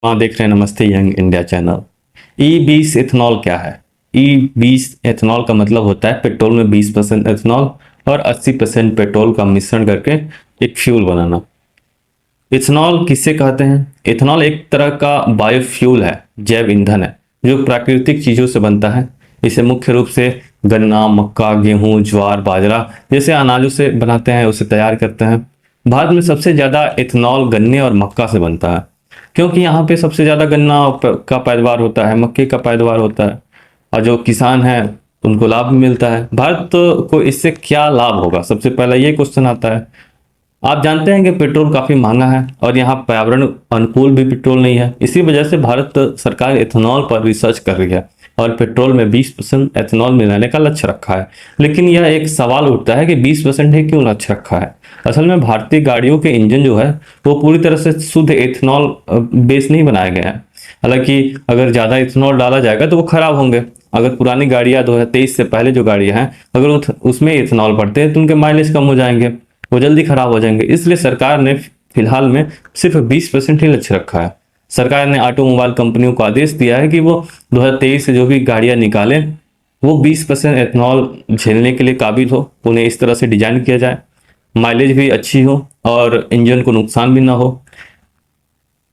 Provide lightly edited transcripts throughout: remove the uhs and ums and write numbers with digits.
हाँ, देख रहे हैं नमस्ते young India channel. E20 ethanol क्या है? E20 इथेनॉल का मतलब होता है पेट्रोल में 20% इथेनॉल और 80% पेट्रोल का मिश्रण करके एक फ्यूल बनाना। इथेनॉल किसे कहते हैं? इथेनॉल एक तरह का बायोफ्यूल है, जैव ईंधन है जो प्राकृतिक चीजों से बनता है। इसे मुख्य रूप से गन्ना, मक्का, गेहूं, ज्वार, बाजरा जैसे अनाजों से बनाते हैं, उसे तैयार करते हैं। भारत में सबसे ज्यादा इथेनॉल गन्ने और मक्का से बनता है, क्योंकि यहाँ पे सबसे ज्यादा गन्ना का पैदावार होता है, मक्के का पैदावार होता है, और जो किसान हैं उनको लाभ भी मिलता है। भारत को इससे क्या लाभ होगा, सबसे पहला ये क्वेश्चन आता है। आप जानते हैं कि पेट्रोल काफी महंगा है और यहाँ पर्यावरण अनुकूल भी पेट्रोल नहीं है। इसी वजह से भारत सरकार इथेनॉल पर रिसर्च कर रही है और पेट्रोल में 20% एथेनॉल मिलाने का लक्ष्य रखा है। लेकिन यह एक सवाल उठता है कि 20% ही क्यों लक्ष्य रखा है? असल में भारतीय गाड़ियों के इंजन जो है वो पूरी तरह से शुद्ध एथेनॉल बेस नहीं बनाए गए हैं। हालांकि अगर ज्यादा इथेनॉल डाला जाएगा तो वो खराब होंगे। अगर पुरानी गाड़ियां 2023 से पहले जो गाड़ियां हैं, अगर उसमें इथेनॉल पड़ते हैं तो उनके माइलेज कम हो जाएंगे, वो जल्दी खराब हो जाएंगे। इसलिए सरकार ने फिलहाल में सिर्फ 20% ही लक्ष्य रखा है। सरकार ने ऑटोमोबाइल कंपनियों को आदेश दिया है कि वो 2023 से जो भी गाड़ियां निकालें वो 20% एथेनॉल झेलने के लिए काबिल हो, उन्हें इस तरह से डिजाइन किया जाए, माइलेज भी अच्छी हो और इंजन को नुकसान भी ना हो।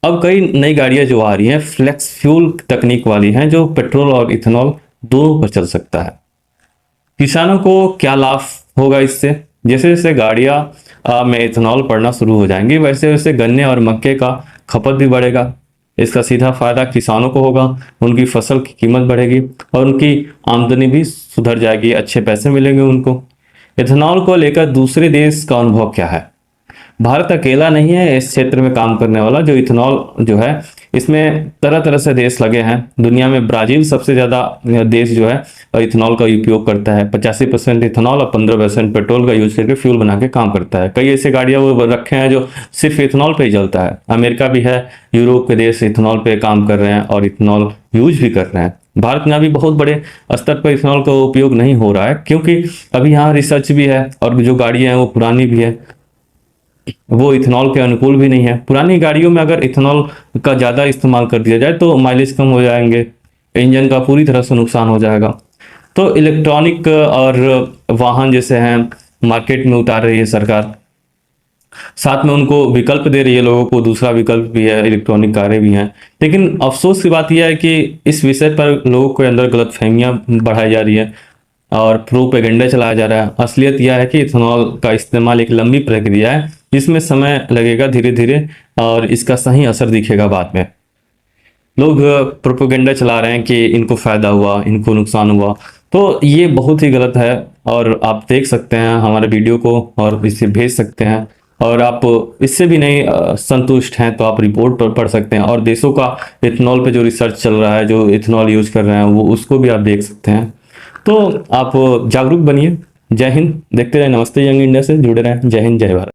अब कई नई गाड़ियां जो आ रही हैं फ्लेक्स फ्यूल तकनीक वाली हैं, जो पेट्रोल और इथेनॉल दोनों पर चल सकता है। किसानों को क्या लाभ होगा इससे? जैसे जैसे गाड़ियां में इथेनॉल पड़ना शुरू हो जाएंगी, वैसे वैसे गन्ने और मक्के का खपत भी बढ़ेगा। इसका सीधा फायदा किसानों को होगा, उनकी फसल की कीमत बढ़ेगी और उनकी आमदनी भी सुधर जाएगी, अच्छे पैसे मिलेंगे उनको। इथेनॉल को लेकर दूसरे देश का अनुभव क्या है? भारत अकेला नहीं है इस क्षेत्र में काम करने वाला। जो इथेनॉल जो है इसमें तरह तरह से देश लगे हैं। दुनिया में ब्राजील सबसे ज्यादा देश जो है इथेनॉल का उपयोग करता है। 85% इथेनॉल और 15% पेट्रोल का यूज करके फ्यूल बना के काम करता है। कई ऐसे गाड़ियां वो रखे हैं जो सिर्फ इथेनॉल पे ही चलता है। अमेरिका भी है, यूरोप के देश इथेनॉल पे काम कर रहे हैं और इथेनॉल यूज भी कर रहे हैं। भारत में अभी बहुत बड़े स्तर पर इथेनॉल का उपयोग नहीं हो रहा है, क्योंकि अभी यहाँ रिसर्च भी है और जो गाड़ियां हैं वो पुरानी भी है, वो इथेनॉल के अनुकूल भी नहीं है। पुरानी गाड़ियों में अगर इथेनॉल का ज़्यादा इस्तेमाल कर दिया जाए तो माइलेज कम हो जाएंगे, इंजन का पूरी तरह से नुकसान हो जाएगा। तो इलेक्ट्रॉनिक और वाहन जैसे हैं मार्केट में उतार रही है सरकार, साथ में उनको विकल्प दे रही है, लोगों को दूसरा विकल्प भी है, इलेक्ट्रॉनिक कारें भी हैं। लेकिन अफसोस की बात यह है कि इस विषय पर लोगों के अंदर गलतफहमियां बढ़ाई जा रही है और प्रोपेगेंडा चलाया जा रहा है। असलियत यह है कि इथेनॉल का इस्तेमाल एक लंबी प्रक्रिया है जिसमें समय लगेगा धीरे धीरे, और इसका सही असर दिखेगा बाद में। लोग प्रोपेगेंडा चला रहे हैं कि इनको फायदा हुआ, इनको नुकसान हुआ, तो ये बहुत ही गलत है। और आप देख सकते हैं हमारे वीडियो को और इसे भेज सकते हैं। और आप इससे भी नहीं संतुष्ट हैं तो आप रिपोर्ट पर पढ़ सकते हैं, और देशों का इथेनॉल पे जो रिसर्च चल रहा है, जो इथेनॉल यूज कर रहे हैं, वो उसको भी आप देख सकते हैं। तो आप जागरूक बनिए। जय हिंद। देखते रहे नमस्ते यंग इंडिया से जुड़े रहें। जय हिंद, जय भारत।